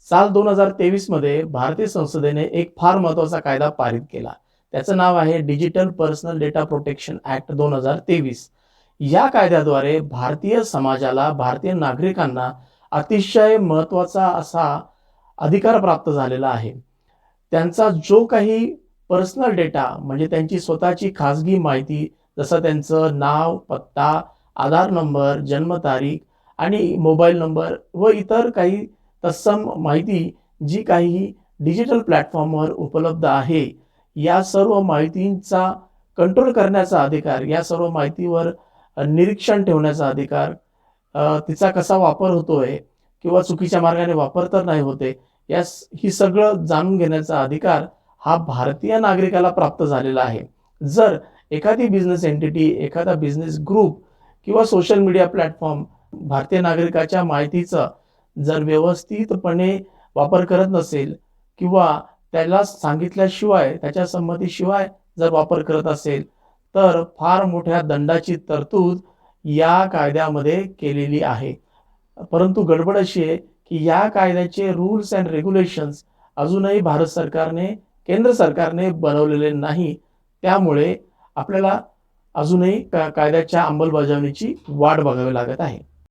साल 2023 मध्ये भारतीय संसदेने एक फार महत्त्वाचा कायदा पारित केला. त्याचं नाव आहे digital personal data protection act 2023. या कायद्याद्वारे भारतीय समाजाला, भारतीय नागरिकांना अतिशय महत्त्वाचा असा अधिकार प्राप्त झालेला आहे. त्यांचा जो काही पर्सनल डेटा म्हणजे त्यांची स्वतःची खाजगी माहिती, जसं त्यांचं नाव, पत्ता, आधार नंबर, जन्मतारीख आणि मोबाईल नंबर व इतर काही तत्सम माहिती जी काही डिजिटल प्लॅटफॉर्मवर उपलब्ध आहे, या सर्व माहितींचा कंट्रोल करण्याचा अधिकार, या सर्व माहितीवर निरीक्षण ठेवण्याचा अधिकार, तिचा कसा वापर होतोय किंवा चुकीच्या मार्गाने वापर तर नाही होत आहे, ही सगळं जाणून घेण्याचा अधिकार हा भारतीय नागरिकाला प्राप्त झालेला आहे. जर एखादी बिझनेस एंटिटी, एखादा बिझनेस ग्रुप किंवा सोशल मीडिया प्लॅटफॉर्म भारतीय नागरिकाच्या माहितीचा जर व्यवस्थितपणे वापर करत नसेल किंवा त्याला सांगितल्याशिवाय, त्याच्या संमतीशिवाय जर वापर करत असेल, तर फार मोठ्या दंडाची तरतूद या कायद्यामध्ये केलेली आहे. परंतु गडबड अशी आहे, की या कायद्याचे रूल्स अँड रेग्युलेशन्स अजूनही भारत सरकारने, केंद्र सरकारने बनवलेले नाही. त्यामुळे आपल्याला अजूनही कायद्याच्या अंमलबजावणीची वाट बघावी लागत आहे.